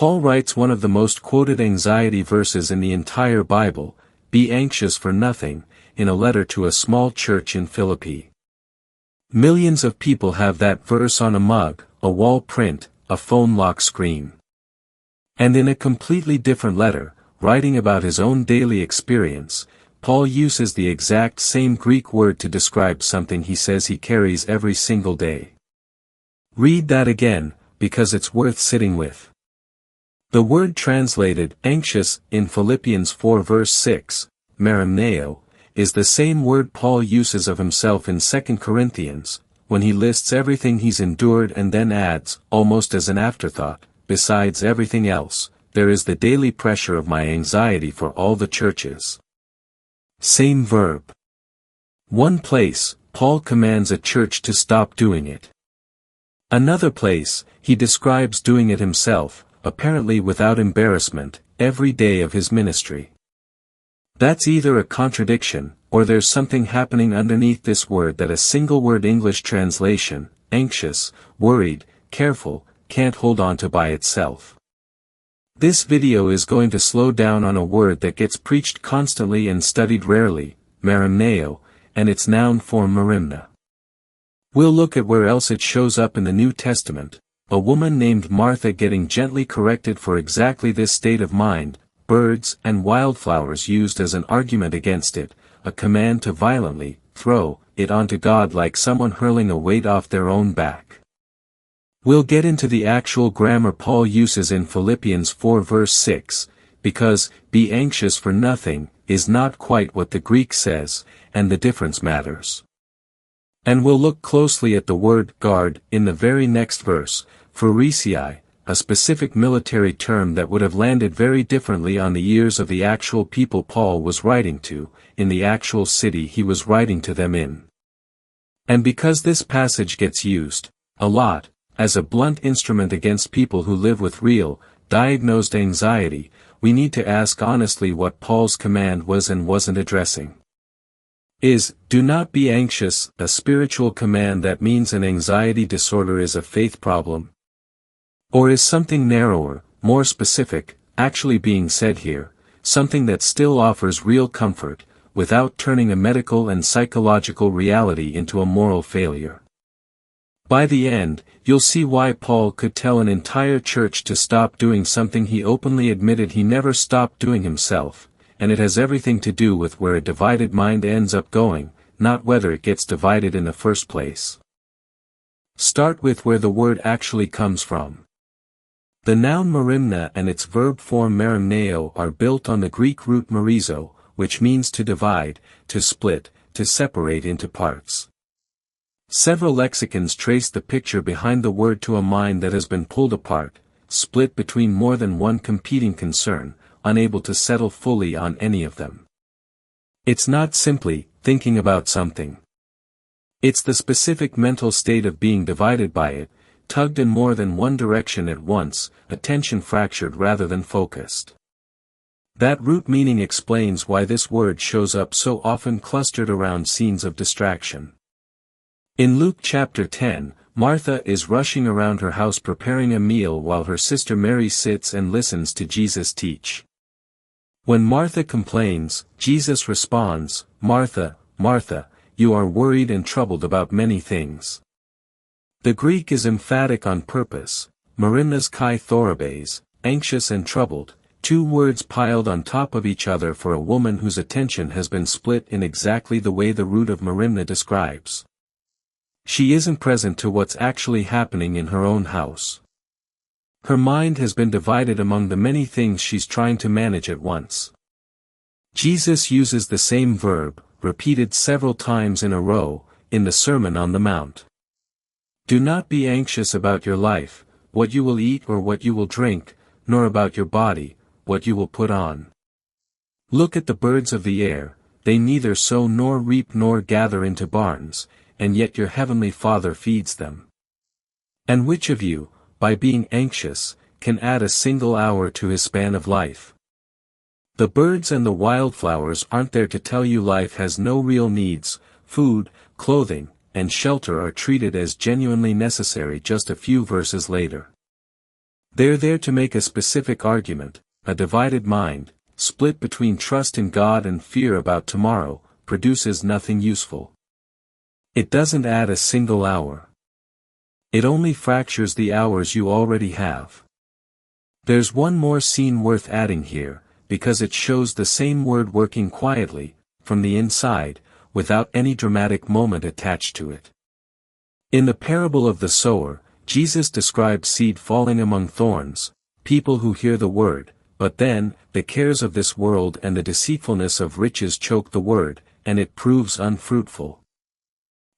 Paul writes one of the most quoted anxiety verses in the entire Bible, "Be anxious for nothing," in a letter to a small church in Philippi. Millions of people have that verse on a mug, a wall print, a phone lock screen. And in a completely different letter, writing about his own daily experience, Paul uses the exact same Greek word to describe something he says he carries every single day. Read that again, because it's worth sitting with. The word translated anxious in Philippians 4 verse 6, merimnaō, is the same word Paul uses of himself in 2 Corinthians, when he lists everything he's endured and then adds, almost as an afterthought, "Besides everything else, there is the daily pressure of my anxiety for all the churches." Same verb. One place, Paul commands a church to stop doing it. Another place, he describes doing it himself, apparently without embarrassment, every day of his ministry. That's either a contradiction, or there's something happening underneath this word that a single-word English translation, anxious, worried, careful, can't hold on to by itself. This video is going to slow down on a word that gets preached constantly and studied rarely, merimnaō, and its noun form merimna. We'll look at where else it shows up in the New Testament, a woman named Martha getting gently corrected for exactly this state of mind, birds and wildflowers used as an argument against it, a command to violently throw it onto God like someone hurling a weight off their own back. We'll get into the actual grammar Paul uses in Philippians 4 verse 6, because "be anxious for nothing" is not quite what the Greek says, and the difference matters. And we'll look closely at the word guard in the very next verse, phroureō, a specific military term that would have landed very differently on the ears of the actual people Paul was writing to, in the actual city he was writing to them in. And because this passage gets used, a lot, as a blunt instrument against people who live with real, diagnosed anxiety, we need to ask honestly what Paul's command was and wasn't addressing. Is, "Do not be anxious," a spiritual command that means an anxiety disorder is a faith problem? Or is something narrower, more specific, actually being said here, something that still offers real comfort, without turning a medical and psychological reality into a moral failure? By the end, you'll see why Paul could tell an entire church to stop doing something he openly admitted he never stopped doing himself, and it has everything to do with where a divided mind ends up going, not whether it gets divided in the first place. Start with where the word actually comes from. The noun merimna and its verb form merimnaō are built on the Greek root merizo, which means to divide, to split, to separate into parts. Several lexicons trace the picture behind the word to a mind that has been pulled apart, split between more than one competing concern, unable to settle fully on any of them. It's not simply thinking about something. It's the specific mental state of being divided by it, tugged in more than one direction at once, attention fractured rather than focused. That root meaning explains why this word shows up so often clustered around scenes of distraction. In Luke chapter 10, Martha is rushing around her house preparing a meal while her sister Mary sits and listens to Jesus teach. When Martha complains, Jesus responds, "Martha, Martha, you are worried and troubled about many things." The Greek is emphatic on purpose, merimnas kai thorabes, anxious and troubled, two words piled on top of each other for a woman whose attention has been split in exactly the way the root of merimna describes. She isn't present to what's actually happening in her own house. Her mind has been divided among the many things she's trying to manage at once. Jesus uses the same verb, repeated several times in a row, in the Sermon on the Mount. Do not be anxious about your life, what you will eat or what you will drink, nor about your body, what you will put on. Look at the birds of the air, they neither sow nor reap nor gather into barns, and yet your heavenly Father feeds them. And which of you, by being anxious, can add a single hour to his span of life? The birds and the wildflowers aren't there to tell you life has no real needs. Food, clothing, and shelter are treated as genuinely necessary just a few verses later. They're there to make a specific argument. A divided mind, split between trust in God and fear about tomorrow, produces nothing useful. It doesn't add a single hour. It only fractures the hours you already have. There's one more scene worth adding here, because it shows the same word working quietly, from the inside, without any dramatic moment attached to it. In the parable of the sower, Jesus described seed falling among thorns, people who hear the word, but then, the cares of this world and the deceitfulness of riches choke the word, and it proves unfruitful.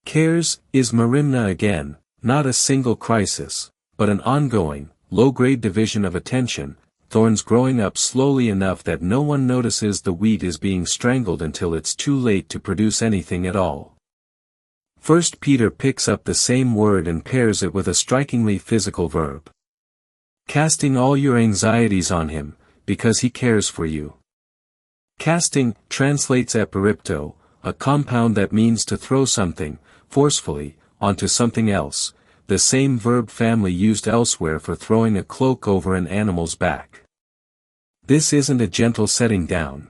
Cares is merimnaō again, not a single crisis, but an ongoing, low-grade division of attention, thorns growing up slowly enough that no one notices the wheat is being strangled until it's too late to produce anything at all. 1 Peter picks up the same word and pairs it with a strikingly physical verb. Casting all your anxieties on him, because he cares for you. Casting translates epirypto, a compound that means to throw something, forcefully, onto something else, the same verb family used elsewhere for throwing a cloak over an animal's back. This isn't a gentle setting down.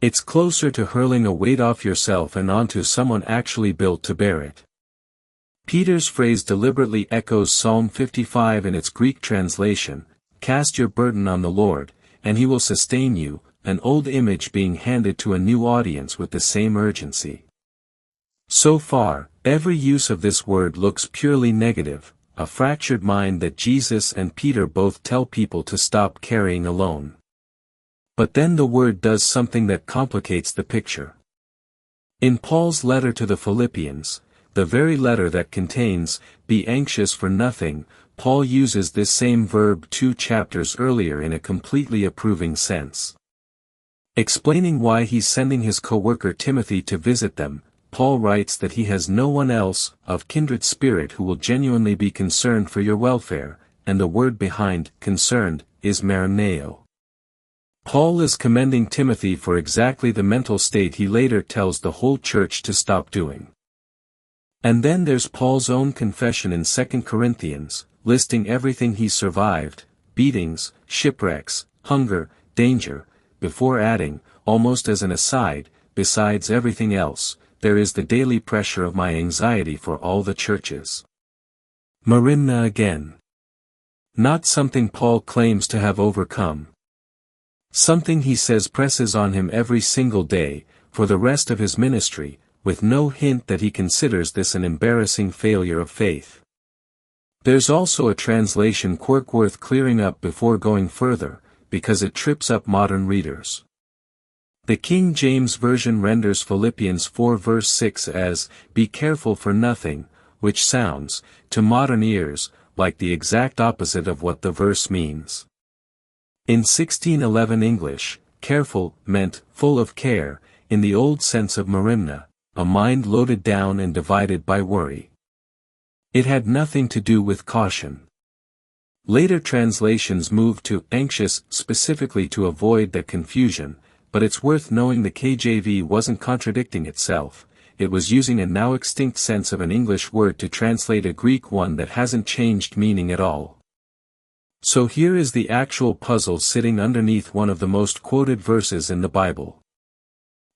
It's closer to hurling a weight off yourself and onto someone actually built to bear it. Peter's phrase deliberately echoes Psalm 55 in its Greek translation, "Cast your burden on the Lord, and he will sustain you," an old image being handed to a new audience with the same urgency. So far, every use of this word looks purely negative, a fractured mind that Jesus and Peter both tell people to stop carrying alone. But then the word does something that complicates the picture. In Paul's letter to the Philippians, the very letter that contains, "Be anxious for nothing," Paul uses this same verb 2 chapters earlier in a completely approving sense. Explaining why he's sending his co-worker Timothy to visit them, Paul writes that he has no one else, of kindred spirit, who will genuinely be concerned for your welfare, and the word behind concerned is merimnaō. Paul is commending Timothy for exactly the mental state he later tells the whole church to stop doing. And then there's Paul's own confession in 2 Corinthians, listing everything he survived, beatings, shipwrecks, hunger, danger, before adding, almost as an aside, besides everything else, there is the daily pressure of my anxiety for all the churches. Merimnaō again. Not something Paul claims to have overcome. Something he says presses on him every single day, for the rest of his ministry, with no hint that he considers this an embarrassing failure of faith. There's also a translation quirk worth clearing up before going further, because it trips up modern readers. The King James Version renders Philippians 4 verse 6 as, "Be careful for nothing," which sounds, to modern ears, like the exact opposite of what the verse means. In 1611 English, careful meant full of care, in the old sense of merimnaō, a mind loaded down and divided by worry. It had nothing to do with caution. Later translations moved to anxious specifically to avoid that confusion, but it's worth knowing the KJV wasn't contradicting itself, it was using a now extinct sense of an English word to translate a Greek one that hasn't changed meaning at all. So here is the actual puzzle sitting underneath one of the most quoted verses in the Bible.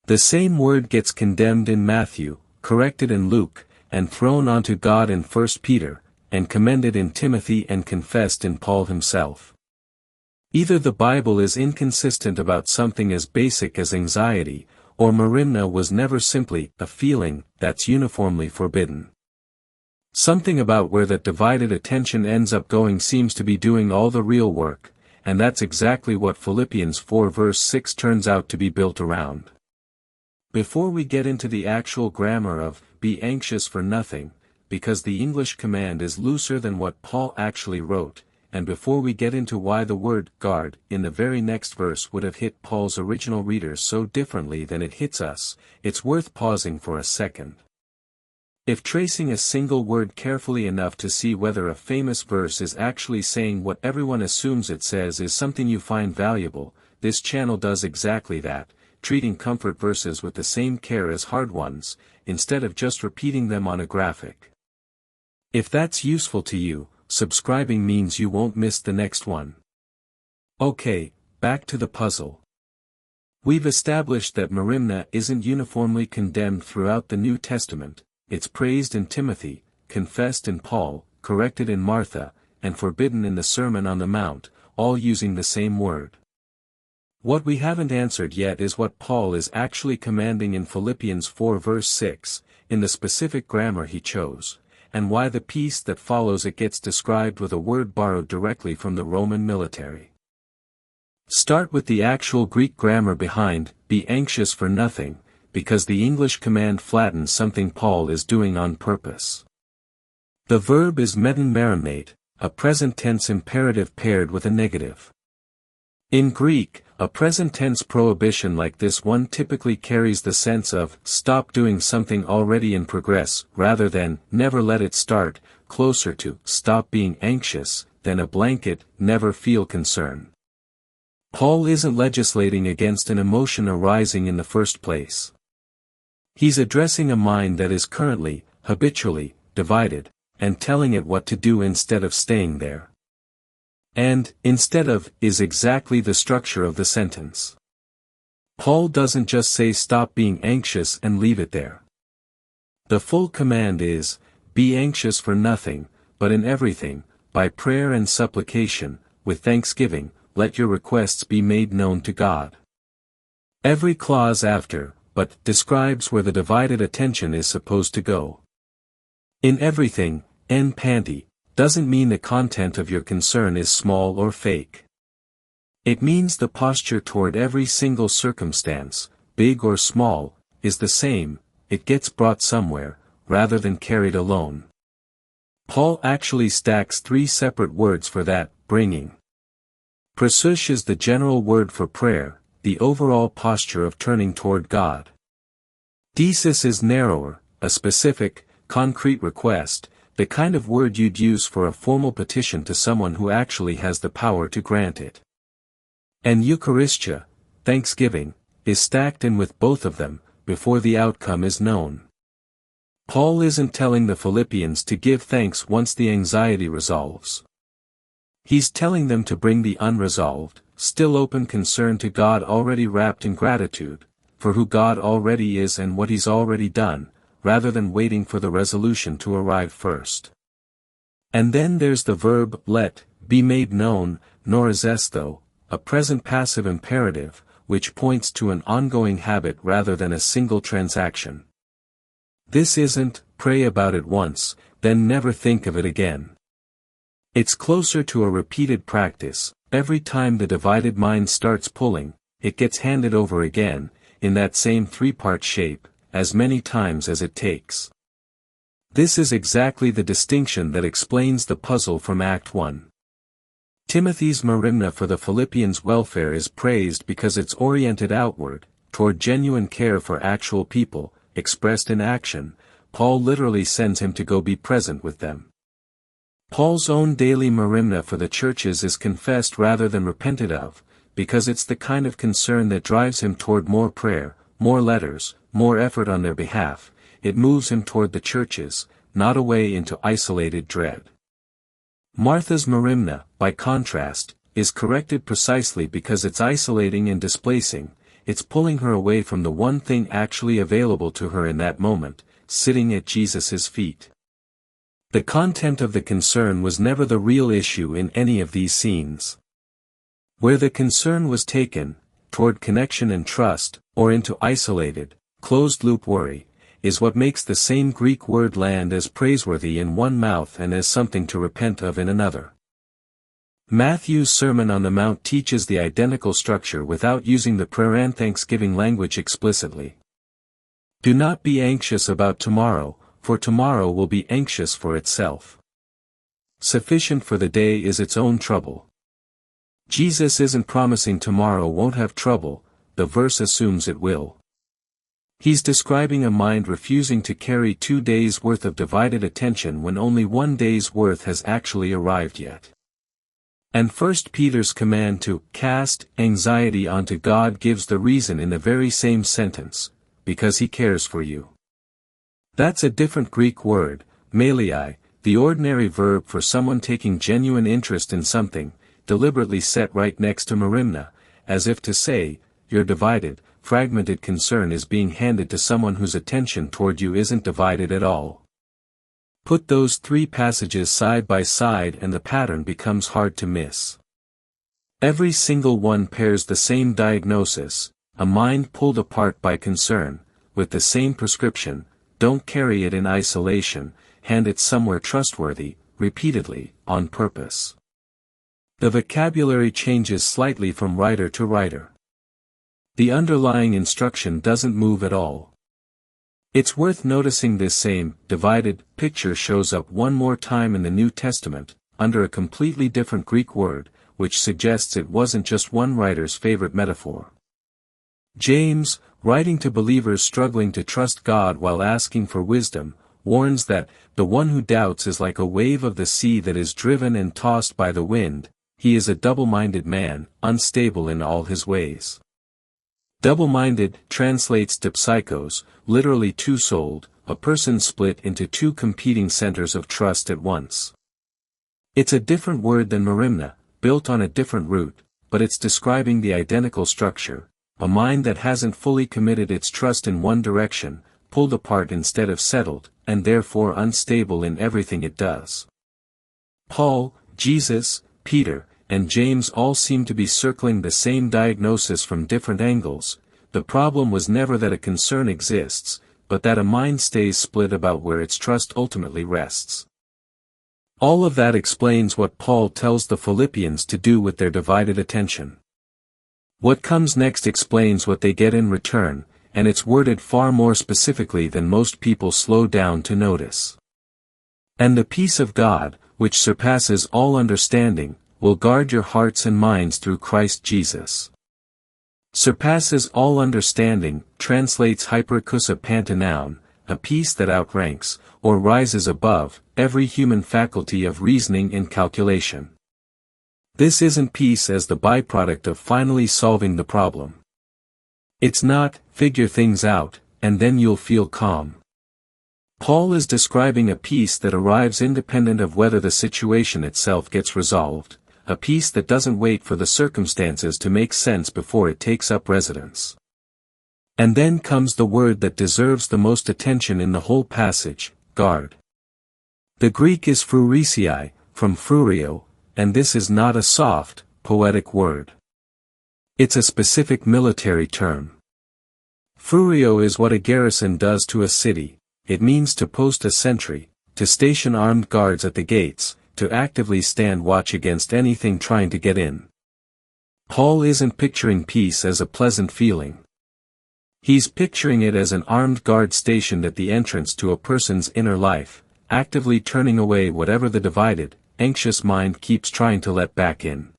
The same word gets condemned in Matthew, corrected in Luke, and thrown onto God in 1 Peter, and commended in Timothy and confessed in Paul himself. Either the Bible is inconsistent about something as basic as anxiety, or merimnaō was never simply a feeling that's uniformly forbidden. Something about where that divided attention ends up going seems to be doing all the real work, and that's exactly what Philippians 4 verse 6 turns out to be built around. Before we get into the actual grammar of, "be anxious for nothing," because the English command is looser than what Paul actually wrote, and before we get into why the word "guard" in the very next verse would have hit Paul's original readers so differently than it hits us, it's worth pausing for a second. If tracing a single word carefully enough to see whether a famous verse is actually saying what everyone assumes it says is something you find valuable, this channel does exactly that, treating comfort verses with the same care as hard ones, instead of just repeating them on a graphic. If that's useful to you, subscribing means you won't miss the next one. Okay, back to the puzzle. We've established that merimnaō isn't uniformly condemned throughout the New Testament. It's praised in Timothy, confessed in Paul, corrected in Martha, and forbidden in the Sermon on the Mount, all using the same word. What we haven't answered yet is what Paul is actually commanding in Philippians 4 verse 6, in the specific grammar he chose, and why the piece that follows it gets described with a word borrowed directly from the Roman military. Start with the actual Greek grammar behind, be anxious for nothing, because the English command flattens something Paul is doing on purpose. The verb is merimnaō, a present tense imperative paired with a negative. In Greek, a present tense prohibition like this one typically carries the sense of stop doing something already in progress rather than never let it start, closer to stop being anxious than a blanket never feel concern. Paul isn't legislating against an emotion arising in the first place. He's addressing a mind that is currently, habitually, divided, and telling it what to do instead of staying there. And, instead of, is exactly the structure of the sentence. Paul doesn't just say stop being anxious and leave it there. The full command is, be anxious for nothing, but in everything, by prayer and supplication, with thanksgiving, let your requests be made known to God. Every clause after, but, describes where the divided attention is supposed to go. In everything, en panty, doesn't mean the content of your concern is small or fake. It means the posture toward every single circumstance, big or small, is the same, it gets brought somewhere, rather than carried alone. Paul actually stacks 3 separate words for that, bringing. Phroureō is the general word for prayer, the overall posture of turning toward God. Desis is narrower, a specific, concrete request, the kind of word you'd use for a formal petition to someone who actually has the power to grant it. And Eucharistia, thanksgiving, is stacked in with both of them, before the outcome is known. Paul isn't telling the Philippians to give thanks once the anxiety resolves. He's telling them to bring the unresolved, still open concern to God already wrapped in gratitude, for who God already is and what He's already done, rather than waiting for the resolution to arrive first. And then there's the verb, let, be made known, norizestho, a present passive imperative, which points to an ongoing habit rather than a single transaction. This isn't, pray about it once, then never think of it again. It's closer to a repeated practice. Every time the divided mind starts pulling, it gets handed over again, in that same 3-part shape, as many times as it takes. This is exactly the distinction that explains the puzzle from Act 1. Timothy's merimnaō for the Philippians' welfare is praised because it's oriented outward, toward genuine care for actual people, expressed in action. Paul literally sends him to go be present with them. Paul's own daily merimnaō for the churches is confessed rather than repented of, because it's the kind of concern that drives him toward more prayer, more letters, more effort on their behalf. It moves him toward the churches, not away into isolated dread. Martha's merimnaō, by contrast, is corrected precisely because it's isolating and displacing. It's pulling her away from the one thing actually available to her in that moment, sitting at Jesus' feet. The content of the concern was never the real issue in any of these scenes. Where the concern was taken, toward connection and trust, or into isolated, closed-loop worry, is what makes the same Greek word land as praiseworthy in one mouth and as something to repent of in another. Matthew's Sermon on the Mount teaches the identical structure without using the prayer and thanksgiving language explicitly. Do not be anxious about tomorrow, for tomorrow will be anxious for itself. Sufficient for the day is its own trouble. Jesus isn't promising tomorrow won't have trouble, the verse assumes it will. He's describing a mind refusing to carry 2 days' worth of divided attention when only 1 day's worth has actually arrived yet. And 1 Peter's command to cast anxiety onto God gives the reason in the very same sentence, because He cares for you. That's a different Greek word, merimnaō, the ordinary verb for someone taking genuine interest in something, deliberately set right next to merimnaō, as if to say, your divided, fragmented concern is being handed to someone whose attention toward you isn't divided at all. Put those three passages side by side and the pattern becomes hard to miss. Every single one pairs the same diagnosis, a mind pulled apart by concern, with the same prescription: don't carry it in isolation, hand it somewhere trustworthy, repeatedly, on purpose. The vocabulary changes slightly from writer to writer. The underlying instruction doesn't move at all. It's worth noticing this same, divided, picture shows up one more time in the New Testament, under a completely different Greek word, which suggests it wasn't just one writer's favorite metaphor. James, writing to believers struggling to trust God while asking for wisdom, warns that, the one who doubts is like a wave of the sea that is driven and tossed by the wind. He is a double-minded man, unstable in all his ways. Double-minded translates dipsychos, literally two-souled, a person split into two competing centers of trust at once. It's a different word than merimnaō, built on a different root, but it's describing the identical structure, a mind that hasn't fully committed its trust in one direction, pulled apart instead of settled, and therefore unstable in everything it does. Paul, Jesus, Peter, and James all seem to be circling the same diagnosis from different angles. The problem was never that a concern exists, but that a mind stays split about where its trust ultimately rests. All of that explains what Paul tells the Philippians to do with their divided attention. What comes next explains what they get in return, and it's worded far more specifically than most people slow down to notice. And the peace of God, which surpasses all understanding, will guard your hearts and minds through Christ Jesus. Surpasses all understanding translates hyperkousa pantanoun, a peace that outranks, or rises above, every human faculty of reasoning and calculation. This isn't peace as the byproduct of finally solving the problem. It's not, figure things out, and then you'll feel calm. Paul is describing a peace that arrives independent of whether the situation itself gets resolved, a peace that doesn't wait for the circumstances to make sense before it takes up residence. And then comes the word that deserves the most attention in the whole passage: guard. The Greek is phroureō, from phroureō, and this is not a soft, poetic word. It's a specific military term. Phroureō is what a garrison does to a city. It means to post a sentry, to station armed guards at the gates, to actively stand watch against anything trying to get in. Paul isn't picturing peace as a pleasant feeling. He's picturing it as an armed guard stationed at the entrance to a person's inner life, actively turning away whatever the divided, anxious mind keeps trying to let back in.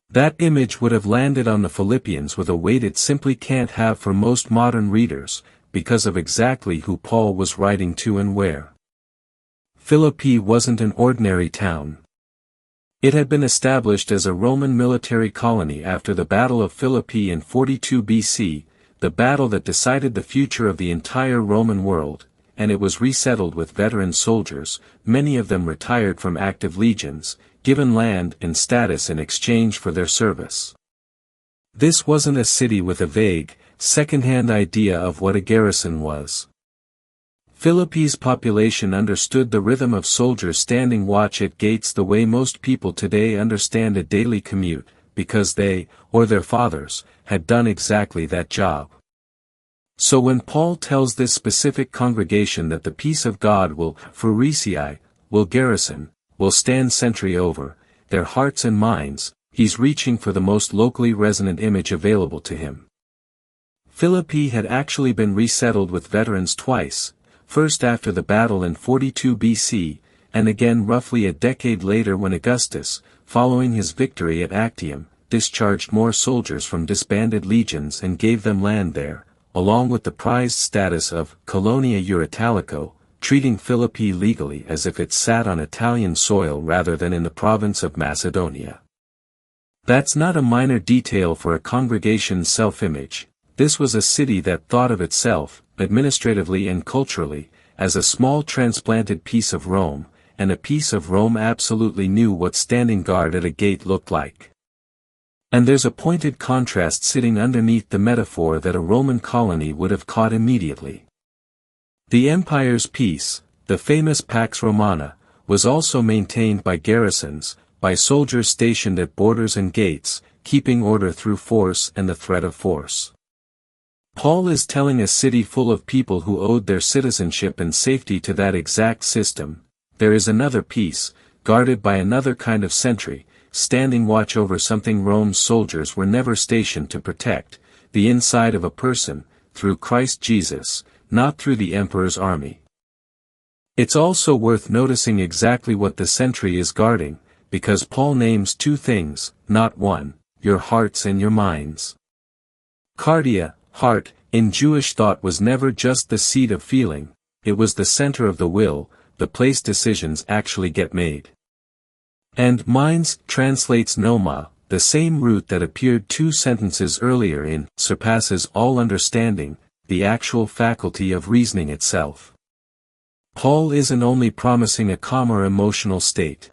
That image would have landed on the Philippians with a weight it simply can't have for most modern readers, because of exactly who Paul was writing to and where. Philippi wasn't an ordinary town. It had been established as a Roman military colony after the Battle of Philippi in 42 BC, the battle that decided the future of the entire Roman world, and it was resettled with veteran soldiers, many of them retired from active legions, given land and status in exchange for their service. This wasn't a city with a vague, second-hand idea of what a garrison was. Philippi's population understood the rhythm of soldiers standing watch at gates the way most people today understand a daily commute, because they, or their fathers, had done exactly that job. So when Paul tells this specific congregation that the peace of God will garrison, will stand sentry over their hearts and minds, he's reaching for the most locally resonant image available to him. Philippi had actually been resettled with veterans twice, first after the battle in 42 BC, and again roughly a decade later when Augustus, following his victory at Actium, discharged more soldiers from disbanded legions and gave them land there, along with the prized status of Colonia Euritalico, treating Philippi legally as if it sat on Italian soil rather than in the province of Macedonia. That's not a minor detail for a congregation's self-image. This was a city that thought of itself, administratively and culturally, as a small transplanted piece of Rome, and a piece of Rome absolutely knew what standing guard at a gate looked like. And there's a pointed contrast sitting underneath the metaphor that a Roman colony would have caught immediately. The empire's peace, the famous Pax Romana, was also maintained by garrisons, by soldiers stationed at borders and gates, keeping order through force and the threat of force. Paul is telling a city full of people who owed their citizenship and safety to that exact system, there is another peace, guarded by another kind of sentry, standing watch over something Rome's soldiers were never stationed to protect, the inside of a person, through Christ Jesus, not through the emperor's army. It's also worth noticing exactly what the sentry is guarding, because Paul names two things, not one, your hearts and your minds. Cardia, heart, in Jewish thought was never just the seat of feeling, it was the center of the will, the place decisions actually get made. And minds translates pneuma, the same root that appeared 2 sentences earlier in surpasses all understanding, the actual faculty of reasoning itself. Paul isn't only promising a calmer emotional state.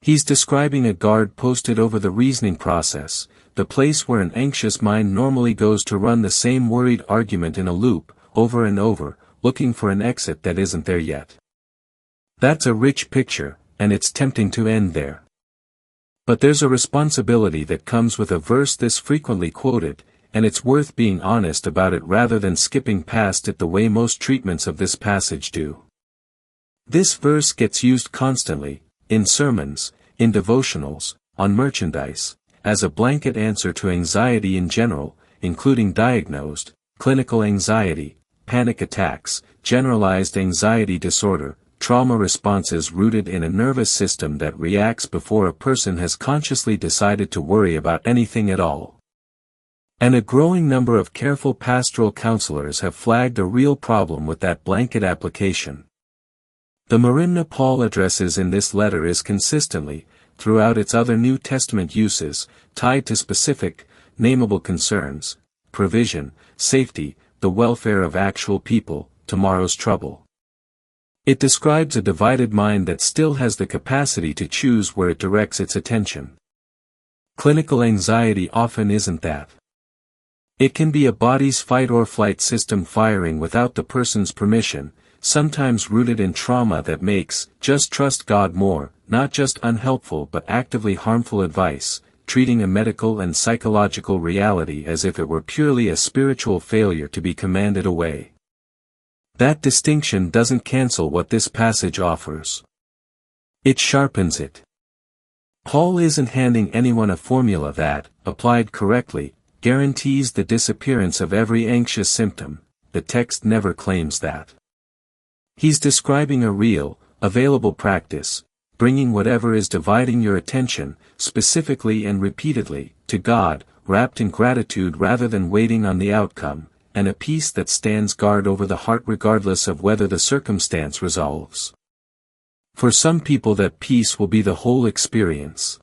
He's describing a guard posted over the reasoning process, the place where an anxious mind normally goes to run the same worried argument in a loop, over and over, looking for an exit that isn't there yet. That's a rich picture, and it's tempting to end there. But there's a responsibility that comes with a verse this frequently quoted, and it's worth being honest about it rather than skipping past it the way most treatments of this passage do. This verse gets used constantly, in sermons, in devotionals, on merchandise, as a blanket answer to anxiety in general, including diagnosed, clinical anxiety, panic attacks, generalized anxiety disorder, trauma responses rooted in a nervous system that reacts before a person has consciously decided to worry about anything at all. And a growing number of careful pastoral counselors have flagged a real problem with that blanket application. The merimnaō Paul addresses in this letter is consistently, throughout its other New Testament uses, tied to specific, nameable concerns, provision, safety, the welfare of actual people, tomorrow's trouble. It describes a divided mind that still has the capacity to choose where it directs its attention. Clinical anxiety often isn't that. It can be a body's fight-or-flight system firing without the person's permission, sometimes rooted in trauma that makes just trust God more, not just unhelpful but actively harmful advice, treating a medical and psychological reality as if it were purely a spiritual failure to be commanded away. That distinction doesn't cancel what this passage offers. It sharpens it. Paul isn't handing anyone a formula that, applied correctly, guarantees the disappearance of every anxious symptom. The text never claims that. He's describing a real, available practice, bringing whatever is dividing your attention, specifically and repeatedly, to God, wrapped in gratitude rather than waiting on the outcome, and a peace that stands guard over the heart regardless of whether the circumstance resolves. For some people that peace will be the whole experience.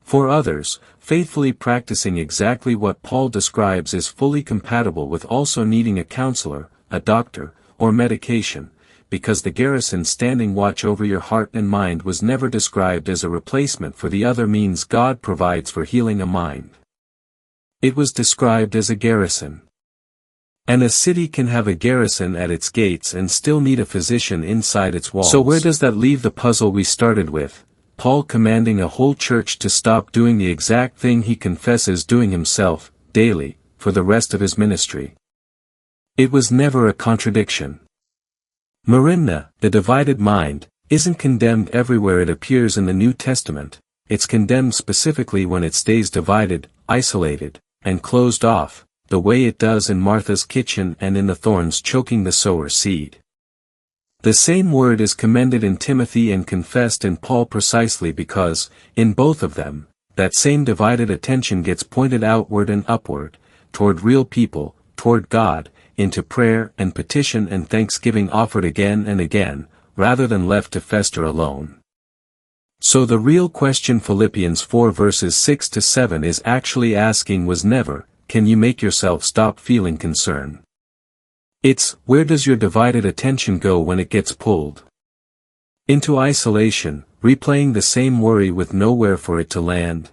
For others, faithfully practicing exactly what Paul describes is fully compatible with also needing a counselor, a doctor, or medication, because the garrison standing watch over your heart and mind was never described as a replacement for the other means God provides for healing a mind. It was described as a garrison. And a city can have a garrison at its gates and still need a physician inside its walls. So where does that leave the puzzle we started with? Paul commanding a whole church to stop doing the exact thing he confesses doing himself, daily, for the rest of his ministry. It was never a contradiction. Merimnaō, the divided mind, isn't condemned everywhere it appears in the New Testament, it's condemned specifically when it stays divided, isolated, and closed off, the way it does in Martha's kitchen and in the thorns choking the sower seed. The same word is commended in Timothy and confessed in Paul precisely because, in both of them, that same divided attention gets pointed outward and upward, toward real people, toward God, into prayer and petition and thanksgiving offered again and again, rather than left to fester alone. So the real question Philippians 4 verses 6 to 7 is actually asking was never, can you make yourself stop feeling concern? It's, where does your divided attention go when it gets pulled? Into isolation, replaying the same worry with nowhere for it to land?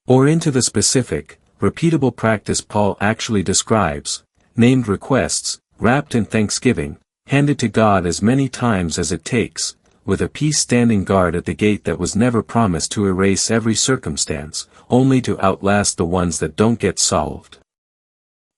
Or into the specific, repeatable practice Paul actually describes, named requests, wrapped in thanksgiving, handed to God as many times as it takes, with a peace standing guard at the gate that was never promised to erase every circumstance, only to outlast the ones that don't get solved.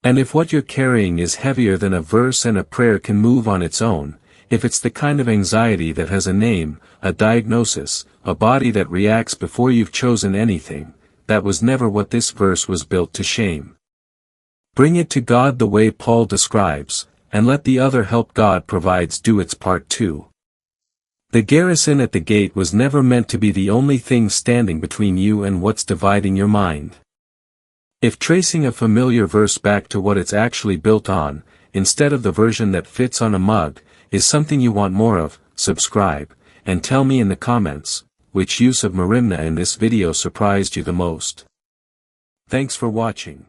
And if what you're carrying is heavier than a verse and a prayer can move on its own, if it's the kind of anxiety that has a name, a diagnosis, a body that reacts before you've chosen anything, that was never what this verse was built to shame. Bring it to God the way Paul describes, and let the other help God provides do its part too. The garrison at the gate was never meant to be the only thing standing between you and what's dividing your mind. If tracing a familiar verse back to what it's actually built on, instead of the version that fits on a mug, is something you want more of, subscribe, and tell me in the comments, which use of merimnaō in this video surprised you the most. Thanks for watching.